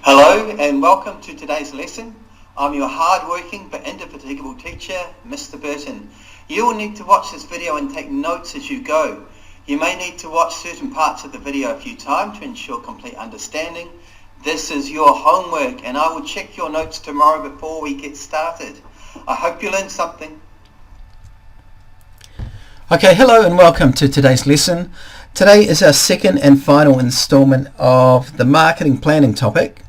Hello and welcome to today's lesson. I'm your hard-working but indefatigable teacher, Mr. Burton. You will need to watch this video and take notes as you go. You may need to watch certain parts of the video a few times to ensure complete understanding. This is your homework and I will check your notes tomorrow before we get started. I hope you learned something. Okay, hello and welcome to today's lesson. Today is our second and final installment of the marketing planning topic.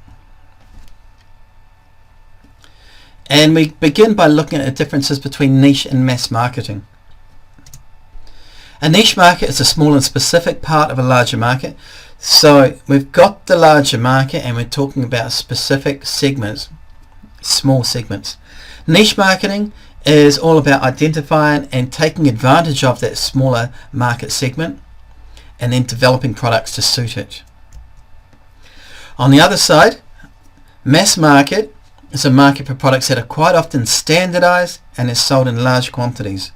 And we begin by looking at the differences between niche and mass marketing. A niche market is a small and specific part of a larger market. So we've got the larger market and we're talking about specific segments, small segments. Niche marketing is all about identifying and taking advantage of that smaller market segment and then developing products to suit it. On the other side, mass market is a market for products that are quite often standardized and is sold in large quantities.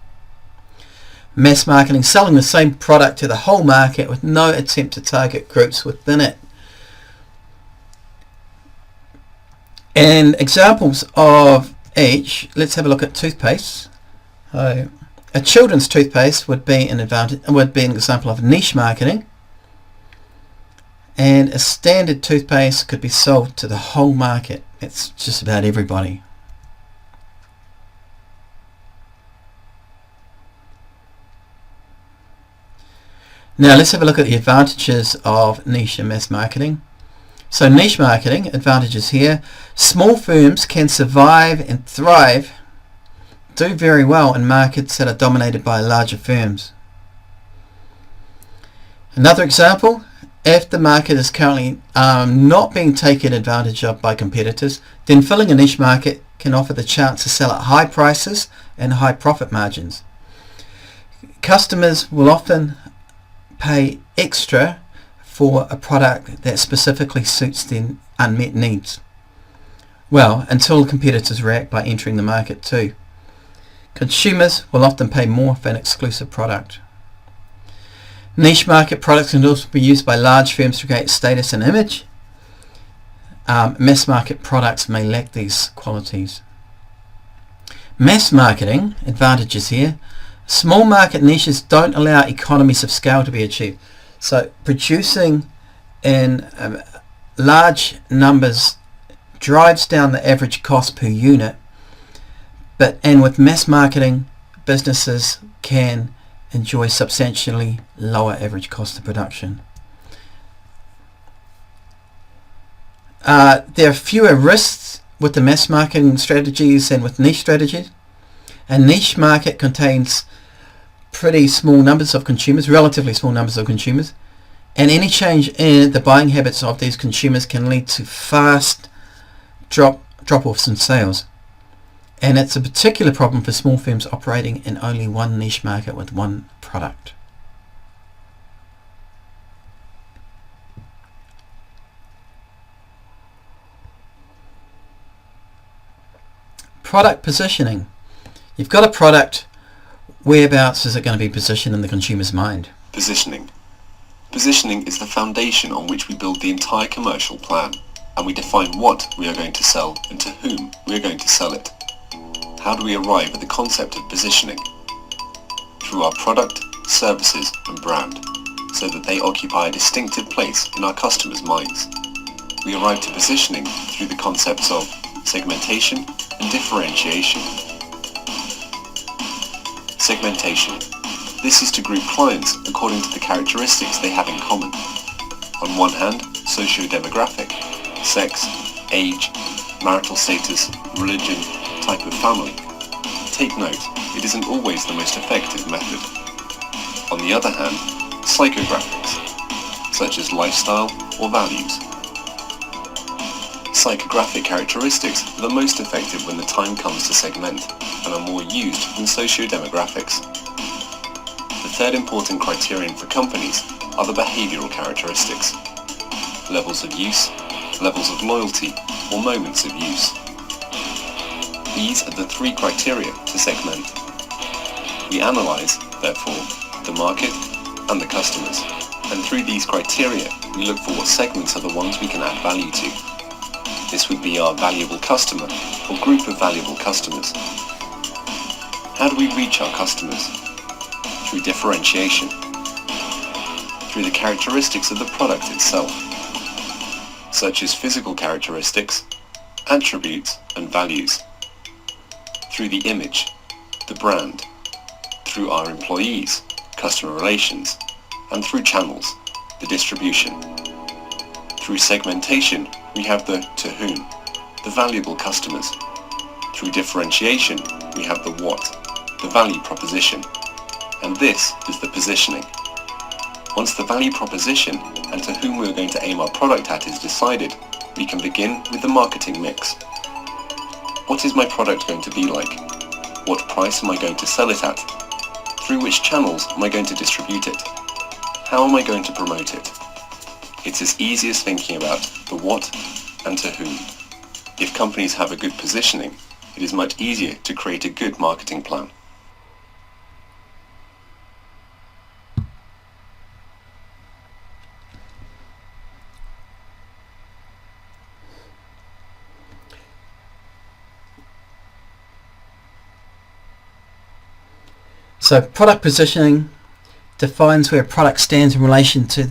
Mass marketing, selling the same product to the whole market with no attempt to target groups within it. And examples of each, let's have a look at toothpaste. A children's toothpaste would be an example of niche marketing, and a standard toothpaste could be sold to the whole market. It's just about everybody. Now let's have a look at the advantages of niche and mass marketing. So niche marketing, advantages here. Small firms can survive and thrive, do very well in markets that are dominated by larger firms. Another example, if the market is currently not being taken advantage of by competitors, then filling a niche market can offer the chance to sell at high prices and high profit margins. Customers will often pay extra for a product that specifically suits their unmet needs. Well, until competitors react by entering the market too. Consumers will often pay more for an exclusive product. Niche market products can also be used by large firms to create status and image. Mass market products may lack these qualities. Mass marketing, advantages here. Small market niches don't allow economies of scale to be achieved. So producing in large numbers drives down the average cost per unit, and with mass marketing, businesses can enjoy substantially lower average cost of production. There are fewer risks with the mass marketing strategies than with niche strategies. A niche market contains pretty small numbers of consumers, relatively small numbers of consumers, and any change in the buying habits of these consumers can lead to fast drop-offs in sales. And it's a particular problem for small firms operating in only one niche market with one product. Product positioning. You've got a product, whereabouts is it going to be positioned in the consumer's mind? Positioning. Positioning is the foundation on which we build the entire commercial plan, and we define what we are going to sell and to whom we are going to sell it. How do we arrive at the concept of positioning? Through our product, services and brand, so that they occupy a distinctive place in our customers' minds. We arrive to positioning through the concepts of segmentation and differentiation. Segmentation. This is to group clients according to the characteristics they have in common. On one hand, socio-demographic, sex, age, marital status, religion, type of family. Take note, it isn't always the most effective method. On the other hand, psychographics, such as lifestyle or values. Psychographic characteristics are the most effective when the time comes to segment and are more used than socio-demographics. The third important criterion for companies are the behavioural characteristics, levels of use, levels of loyalty, or moments of use. These are the three criteria to segment. We analyse, therefore, the market and the customers, and through these criteria we look for what segments are the ones we can add value to. This would be our valuable customer or group of valuable customers. How do we reach our customers? Through differentiation, through the characteristics of the product itself, such as physical characteristics, attributes and values, through the image, the brand, through our employees, customer relations, and through channels, the distribution. Through segmentation, we have the to whom, the valuable customers. Through differentiation, we have the what, the value proposition. And this is the positioning. Once the value proposition and to whom we are going to aim our product at is decided, we can begin with the marketing mix. What is my product going to be like? What price am I going to sell it at? Through which channels am I going to distribute it? How am I going to promote it? It's as easy as thinking about the what and to whom. If companies have a good positioning, it is much easier to create a good marketing plan. So product positioning defines where a product stands in relation to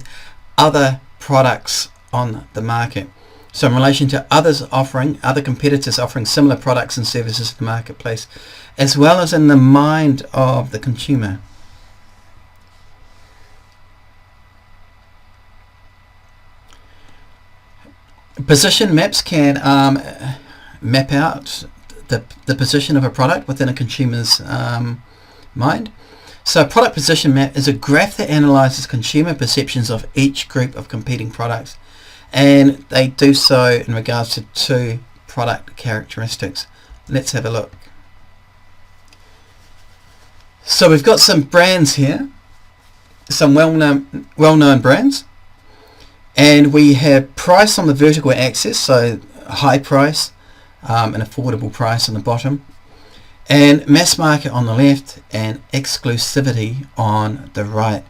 other products on the market. So in relation to other competitors offering similar products and services in the marketplace, as well as in the mind of the consumer. Position maps can map out the position of a product within a consumer's mind. So a product position map is a graph that analyzes consumer perceptions of each group of competing products, and they do so in regards to two product characteristics. Let's have a look. So we've got some brands here, some well-known brands, and we have price on the vertical axis, so high price, an affordable price on the bottom, and mass market on the left and exclusivity on the right.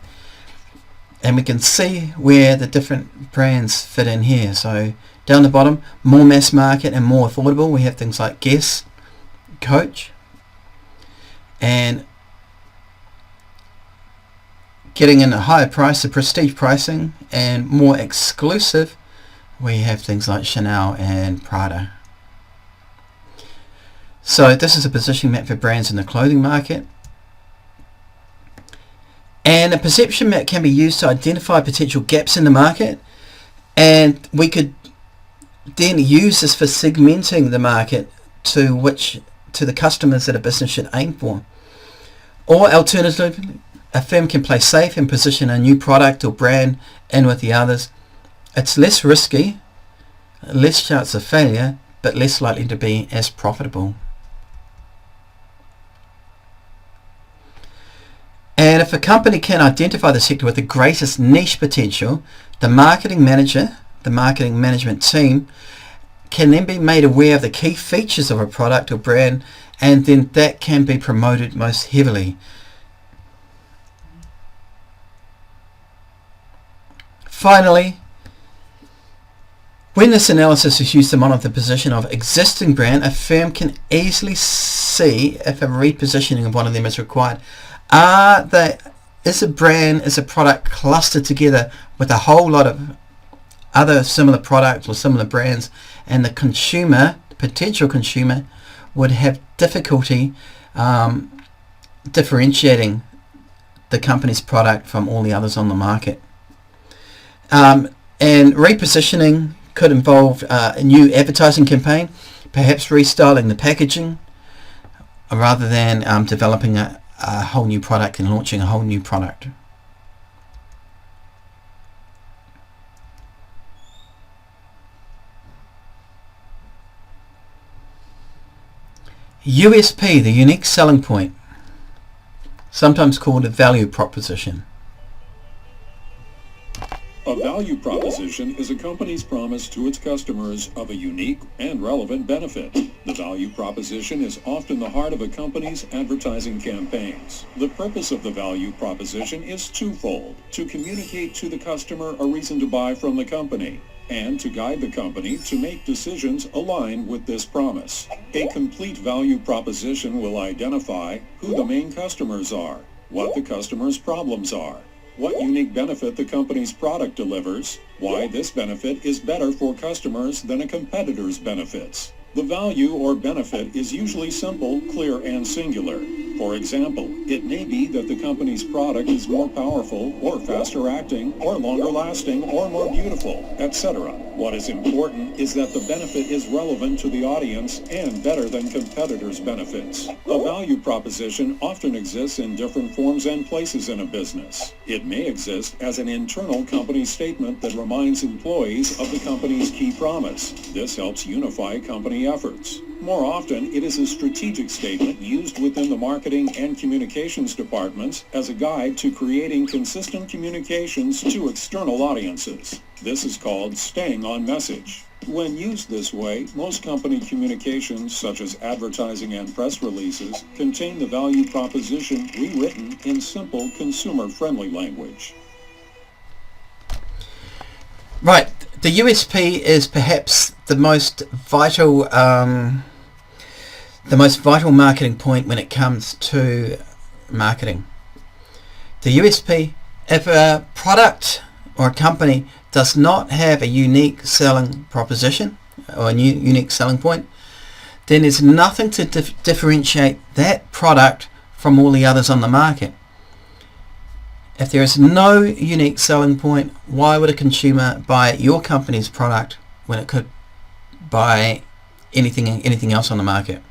And we can see where the different brands fit in here. So down the bottom, more mass market and more affordable, we have things like Guess, Coach, and getting in a higher price, the prestige pricing, and more exclusive, we have things like Chanel and Prada. So this is a positioning map for brands in the clothing market. And a perception map can be used to identify potential gaps in the market, and we could then use this for segmenting the market to the customers that a business should aim for. Or alternatively, a firm can play safe and position a new product or brand in with the others. It's less risky, less chance of failure, but less likely to be as profitable. And if a company can identify the sector with the greatest niche potential, the marketing manager, the marketing management team, can then be made aware of the key features of a product or brand, and then that can be promoted most heavily. Finally, when this analysis is used to monitor the position of existing brand, a firm can easily see if a repositioning of one of them is required. Is a product clustered together with a whole lot of other similar products or similar brands, and the potential consumer, would have difficulty differentiating the company's product from all the others on the market. And repositioning could involve a new advertising campaign, perhaps restyling the packaging, rather than developing a whole new product and launching a whole new product. USP, the unique selling point, sometimes called a value proposition. A A value proposition is a company's promise to its customers of a unique and relevant benefit. The value proposition is often the heart of a company's advertising campaigns. The purpose of the value proposition is twofold: to communicate to the customer a reason to buy from the company, and to guide the company to make decisions aligned with this promise. A complete value proposition will identify who the main customers are, what the customer's problems are, what unique benefit the company's product delivers, why this benefit is better for customers than a competitor's benefits. The value or benefit is usually simple, clear, and singular. For example, it may be that the company's product is more powerful, or faster acting, or longer lasting, or more beautiful, etc. What is important is that the benefit is relevant to the audience and better than competitors' benefits. A value proposition often exists in different forms and places in a business. It may exist as an internal company statement that reminds employees of the company's key promise. This helps unify company efforts. More often, it is a strategic statement used within the marketing and communications departments as a guide to creating consistent communications to external audiences. This is called staying on message. When used this way, most company communications, such as advertising and press releases, contain the value proposition rewritten in simple, consumer-friendly language. Right, the USP is perhaps the most vital marketing point when it comes to marketing. The USP, if a product or a company does not have a unique selling proposition or a unique selling point, then there's nothing to differentiate that product from all the others on the market. If there is no unique selling point, why would a consumer buy your company's product when it could buy anything else on the market?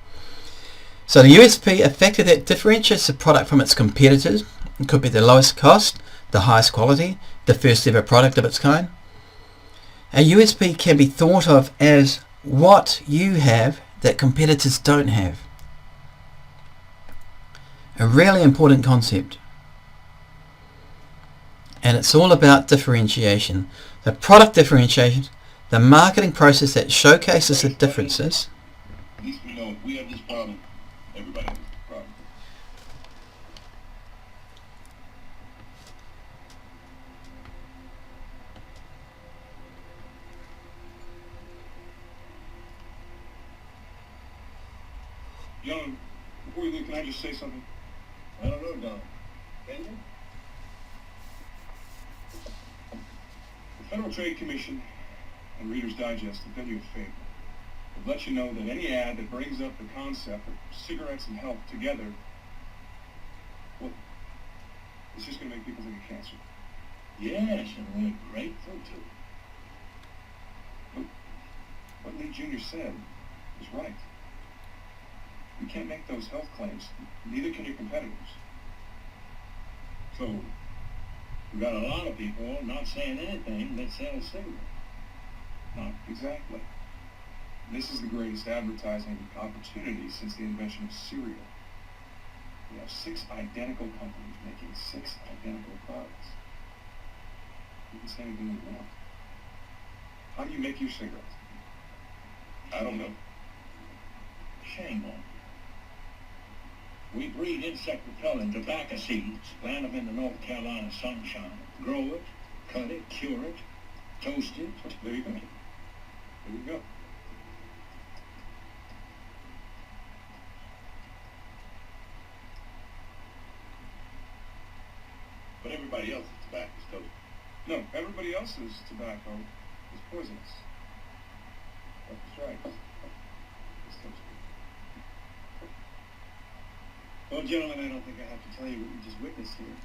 So the USP, a factor that differentiates the product from its competitors. It could be the lowest cost, the highest quality, the first ever product of its kind. A USP can be thought of as what you have that competitors don't have. A really important concept. And it's all about differentiation. The product differentiation, the marketing process that showcases the differences. At least we know if we have this problem, everybody has this problem. John, before you leave, can I just say something? I don't know, Don. Can you? The Federal Trade Commission and Reader's Digest have done you a favor. They've let you know that any ad that brings up the concept of cigarettes and health together, well, it's just going to make people think of cancer. Yes, and we're grateful to. But what Lee Jr. said is right. You can't make those health claims. Neither can your competitors. So, we've got a lot of people not saying anything that sells cigarettes. Not exactly. This is the greatest advertising opportunity since the invention of cereal. We have 6 identical companies making 6 identical products. You can say anything you want. How do you make your cigarettes? I don't know. Shame on you. We breed insect-repellent tobacco seeds, plant them in the North Carolina sunshine, grow it, cut it, cure it, toast it. There you go. There you go. But everybody else's tobacco is toasted. No, everybody else's tobacco is poisonous. That's right. It's toasted. Well, gentlemen, I don't think I have to tell you what you just witnessed here.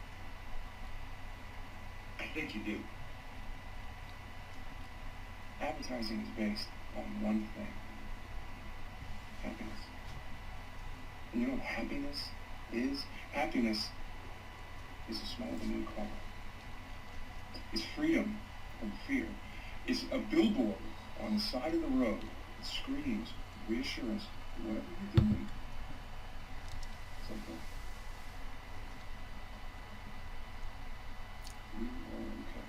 I think you do. Advertising is based on one thing. Happiness. And you know what happiness is? Happiness is a small of a new car. It's freedom from fear. It's a billboard on the side of the road that screams reassurance whatever you're doing. It's okay. You are okay.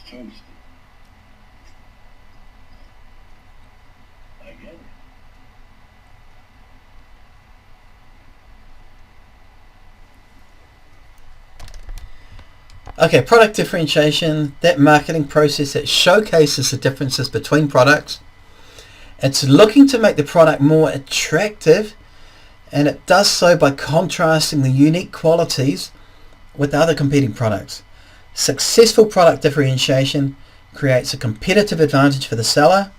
toast. I get it. Okay, product differentiation, that marketing process that showcases the differences between products. It's looking to make the product more attractive, and it does so by contrasting the unique qualities with other competing products. Successful product differentiation creates a competitive advantage for the seller,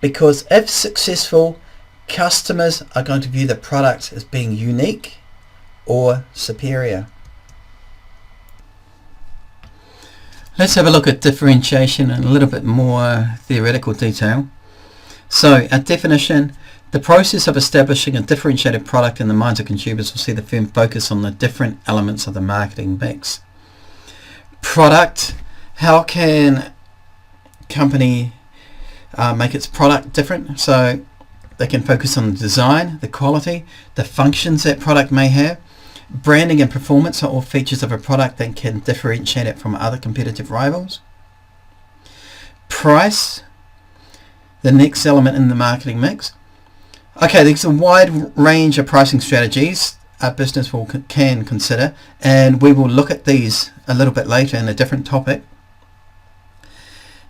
because if successful, customers are going to view the product as being unique or superior. Let's have a look at differentiation in a little bit more theoretical detail. So, a definition: the process of establishing a differentiated product in the minds of consumers will see the firm focus on the different elements of the marketing mix. Product: how can a company make its product different? So they can focus on the design, the quality, the functions that product may have. Branding and performance are all features of a product that can differentiate it from other competitive rivals. Price: the next element in the marketing mix. Okay, there's a wide range of pricing strategies a business can consider, and we will look at these a little bit later in a different topic.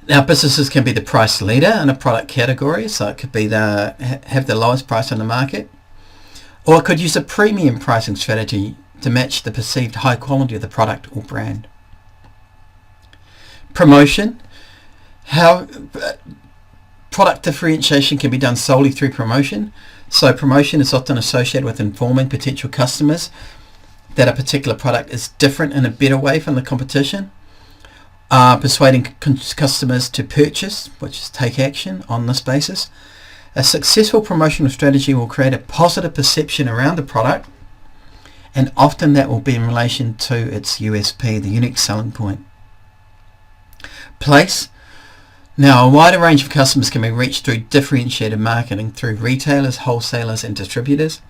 Now, businesses can be the price leader in a product category, so it could be have the lowest price on the market, or it could use a premium pricing strategy to match the perceived high quality of the product or brand. Promotion: how product differentiation can be done solely through promotion. So promotion is often associated with informing potential customers that a particular product is different in a better way from the competition, persuading customers to purchase, which is take action on this basis. A successful promotional strategy will create a positive perception around the product, and often that will be in relation to its USP, the unique selling point. Place: now, a wider range of customers can be reached through differentiated marketing through retailers, wholesalers and distributors.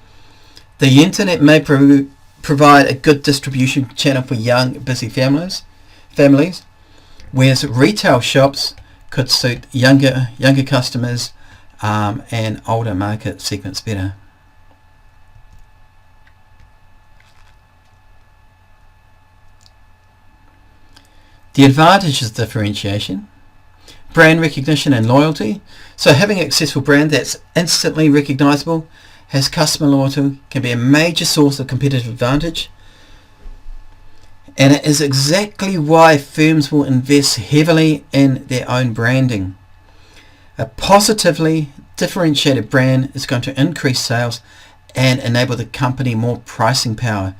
The internet may provide a good distribution channel for young, busy families, whereas retail shops could suit younger customers and older market segments better. The advantages of differentiation: brand recognition and loyalty. So having a successful brand that's instantly recognizable, has customer loyalty, can be a major source of competitive advantage. And it is exactly why firms will invest heavily in their own branding. A positively differentiated brand is going to increase sales and enable the company more pricing power,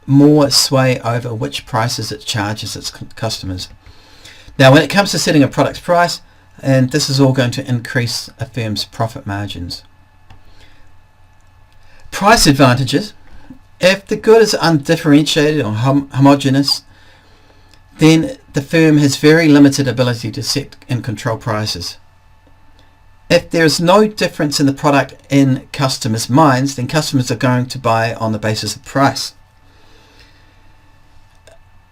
more sway over which prices it charges its customers. Now, when it comes to setting a product's price, and this is all going to increase a firm's profit margins. Price advantages: if the good is undifferentiated or homogeneous, then the firm has very limited ability to set and control prices. If there is no difference in the product in customers' minds, then customers are going to buy on the basis of price.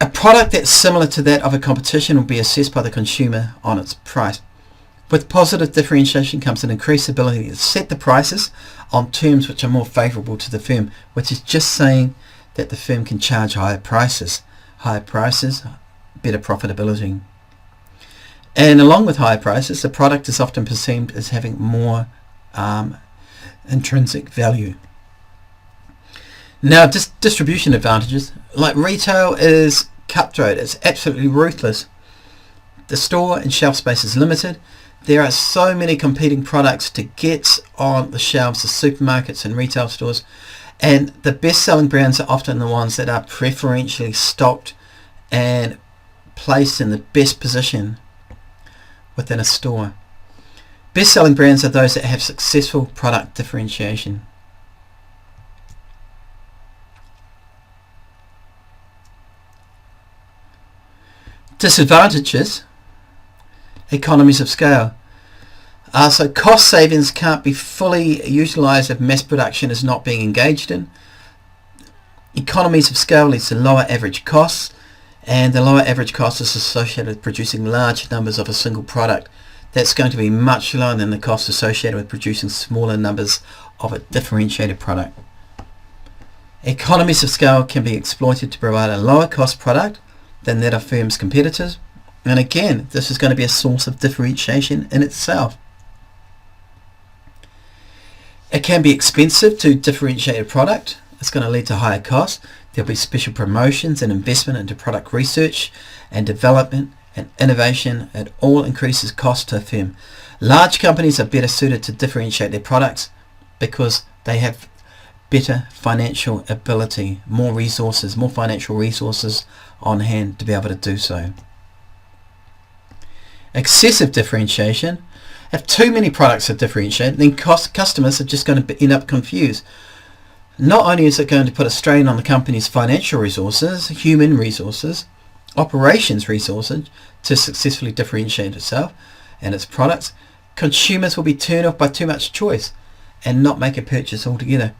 A product that's similar to that of a competition will be assessed by the consumer on its price. With positive differentiation comes an increased ability to set the prices on terms which are more favourable to the firm, which is just saying that the firm can charge higher prices. Higher prices, better profitability. And along with higher prices, the product is often perceived as having more intrinsic value. Now, distribution advantages. Like retail is cutthroat, it's absolutely ruthless. The store and shelf space is limited. There are so many competing products to get on the shelves of supermarkets and retail stores, and the best-selling brands are often the ones that are preferentially stocked and placed in the best position within a store. Best-selling brands are those that have successful product differentiation. Disadvantages: economies of scale. So cost savings can't be fully utilised if mass production is not being engaged in. Economies of scale leads to lower average costs, and the lower average cost is associated with producing large numbers of a single product. That's going to be much lower than the cost associated with producing smaller numbers of a differentiated product. Economies of scale can be exploited to provide a lower cost product than that of firms' competitors, and again, this is going to be a source of differentiation in itself. It can be expensive to differentiate a product. It's going to lead to higher costs. There'll be special promotions and investment into product research and development and innovation. It all increases cost to a firm. Large companies are better suited to differentiate their products because they have better financial ability, more resources, more financial resources on hand to be able to do so. Excessive differentiation. If too many products are differentiated, then customers are just going to end up confused. Not only is it going to put a strain on the company's financial resources, human resources, operations resources to successfully differentiate itself and its products, consumers will be turned off by too much choice and not make a purchase altogether.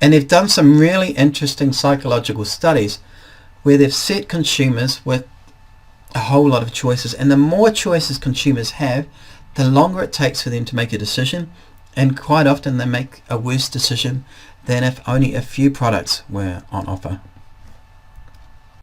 And they've done some really interesting psychological studies where they've set consumers with a whole lot of choices, and the more choices consumers have, the longer it takes for them to make a decision, and quite often they make a worse decision than if only a few products were on offer.